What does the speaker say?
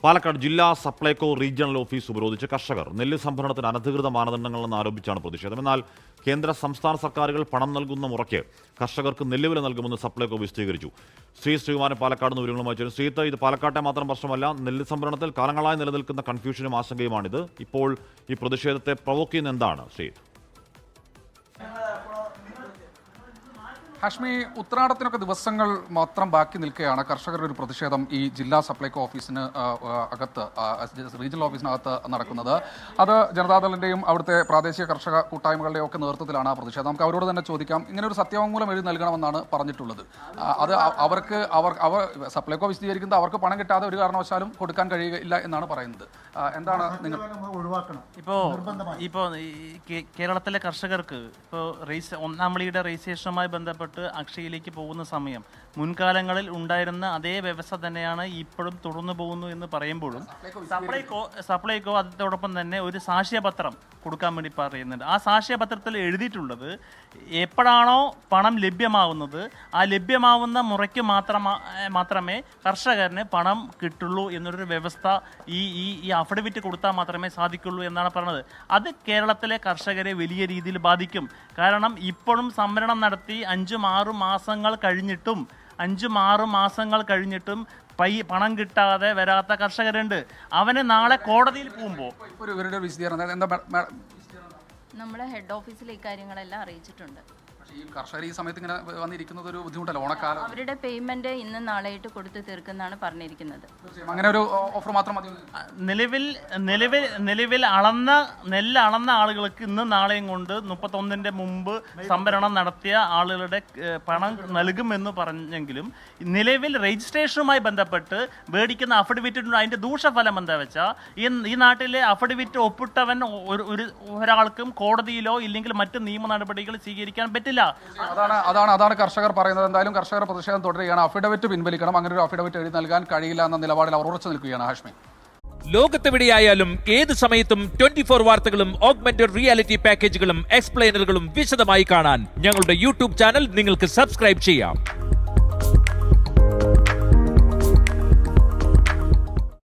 പാലക്കാട് ജില്ലാ Supplyco regional office ഉപരോധിച്ച് കർഷകർ. നെല്ല് സംഭരണത്തിന് അനധികൃത മാനദണ്ഡങ്ങളെന്ന് ആരോപിച്ചാണ് പ്രതിഷേധം. എന്നാൽ കേന്ദ്ര സംസ്ഥാന സർക്കാരുകൾ പണം നൽകുന്ന മുറയ്ക്ക് കർഷകർക്ക് നെല്ലുവില നൽകുമെന്ന് സപ്ലൈകോ വിശദീകരിച്ചു. ശ്രീകുമാരൻ പാലക്കാട് നിന്ന് വിവരങ്ങളുമായി ചേരും. ശ്രീത്ത്, ഇത് പാലക്കാട്ടെ മാത്രം പ്രശ്നമല്ല, നെല്ല് സംഭരണത്തിൽ കാലങ്ങളായി നിലനിൽക്കുന്ന കൺഫ്യൂഷനും ആശങ്കയുമാണിത്. ഇപ്പോൾ ഈ പ്രതിഷേധത്തെ പ്രൊവോക്ക് ചെയ്യുന്ന എന്താണ് ശ്രീത്ത്? ഹാഷ്മി, ഉത്രാടത്തിനൊക്കെ ദിവസങ്ങൾ മാത്രം ബാക്കി നിൽക്കുകയാണ് കർഷകരുടെ ഒരു പ്രതിഷേധം ഈ ജില്ലാ സപ്ലൈകോ ഓഫീസിന് അകത്ത്, റീജിയണൽ ഓഫീസിനകത്ത് നടക്കുന്നത്. അത് ജനതാദളിൻ്റെയും അവിടുത്തെ പ്രാദേശിക കർഷക കൂട്ടായ്മകളുടെയും ഒക്കെ നേതൃത്വത്തിലാണ് ആ പ്രതിഷേധം. നമുക്ക് അവരോട് തന്നെ ചോദിക്കാം. ഇങ്ങനെ ഒരു സത്യവാങ്മൂലം എഴുതി നൽകണമെന്നാണ് പറഞ്ഞിട്ടുള്ളത്. അത് അവർക്ക് സപ്ലൈകോ വിശദീകരിക്കുന്നത് അവർക്ക് പണം കിട്ടാതെ ഒരു കാരണവശാലും കൊടുക്കാൻ കഴിയില്ല എന്നാണ് പറയുന്നത്. എന്താണ് നിങ്ങൾ ഇപ്പോൾ കേരളത്തിലെ കർഷകർക്ക് ഇപ്പോൾ ഒന്നാം വിളിയുടെ രജിസ്ട്രേഷനുമായി ബന്ധപ്പെട്ട് അക്ഷയയിലേക്ക് പോകുന്ന സമയം മുൻകാലങ്ങളിൽ ഉണ്ടായിരുന്ന അതേ വ്യവസ്ഥ തന്നെയാണ് ഇപ്പോഴും തുടർന്നു പോകുന്നു എന്ന് പറയുമ്പോഴും സപ്ലൈകോ അതോടൊപ്പം തന്നെ ഒരു സാക്ഷ്യപത്രം കൊടുക്കാൻ വേണ്ടി പറയുന്നുണ്ട്. ആ സാക്ഷ്യപത്രത്തിൽ എഴുതിയിട്ടുള്ളത് എപ്പോഴാണോ പണം ലഭ്യമാവുന്നത് ആ ലഭ്യമാവുന്ന മുറയ്ക്ക് മാത്രമേ കർഷകന് പണം കിട്ടുള്ളൂ എന്നൊരു വ്യവസ്ഥ ഈ അഫിഡവിറ്റ് കൊടുത്താൽ മാത്രമേ സാധിക്കുള്ളൂ എന്നാണ് പറയുന്നത്. അത് കേരളത്തിലെ കർഷകരെ വലിയ രീതിയിൽ ബാധിക്കും. കാരണം ഇപ്പോഴും സംവരണം നടത്തി 5-6 മാസങ്ങൾ കഴിഞ്ഞിട്ടും പണം കിട്ടാതെ വരാത്ത കർഷകരുണ്ട്. അവന് നാളെ കോടതിയിൽ പോകുമ്പോൾ നമ്മുടെ ഹെഡ് ഓഫീസിൽ ഇക്കാര്യങ്ങളെല്ലാം അറിയിച്ചിട്ടുണ്ട്. ഈ കർഷകർ ഈ സമയത്ത് ഇങ്ങനെ വന്നിരിക്കുന്നത് ഒരു ബുദ്ധിമുട്ടല്ല. ഓണക്കാലം അവരുടെ പേയ്മെന്റ് ഇന്ന് നാളെയായിട്ട് കൊടുത്തു തീർക്കുന്നതാണ് പറഞ്ഞിരിക്കുന്നത്. അങ്ങനെ ഒരു ഓഫർ മാത്രം മതി. നിലവിൽ നെല്ല് അളന്ന ആളുകൾക്ക് ഇന്ന് നാളെയും കൊണ്ട് 31-ന്റെ മുമ്പ് സംഭരണം നടത്തിയ ആളുകളുടെ പണം നൽകുമെന്ന് പറഞ്ഞെങ്കിലും നിലവിൽ രജിസ്ട്രേഷനുമായി ബന്ധപ്പെട്ട് മേടിക്കുന്ന അഫിഡവിറ്റിനുള്ള അതിന്റെ ദൂഷ്യഫലം എന്താ വെച്ചാൽ ഈ നാട്ടിലെ അഫിഡവിറ്റ് ഒപ്പിട്ടവൻ ഒരാൾക്കും കോടതിയിലോ ഇല്ലെങ്കിൽ മറ്റ് നിയമ നടപടികൾ സ്വീകരിക്കാൻ പറ്റില്ല. അതാണ് കർഷകർ പറയുന്നത്. എന്തായാലും കർഷകർ പ്രതിഷേധം തുടരുകയാണ്. അഫിഡവിറ്റ് പിൻവലിക്കണം. അങ്ങനെ ഒരു അഫിഡവിറ്റ് എഴുതി നൽകാൻ കഴിയില്ല എന്ന നിലപാടിൽ അവർ ഉറച്ചു നിൽക്കുകയാണ്. ഹാഷ്മി, ലോകത്തെവിടെയായാലും ഏത് സമയത്തും 24 വാർത്തകളും ഓഗ്മെന്റഡ് റിയാലിറ്റി പാക്കേജുകളും എക്സ്പ്ലെയിനറുകളും വിശദമായി കാണാൻ ഞങ്ങളുടെ യൂട്യൂബ് ചാനൽ നിങ്ങൾക്ക് സബ്സ്ക്രൈബ് ചെയ്യാം.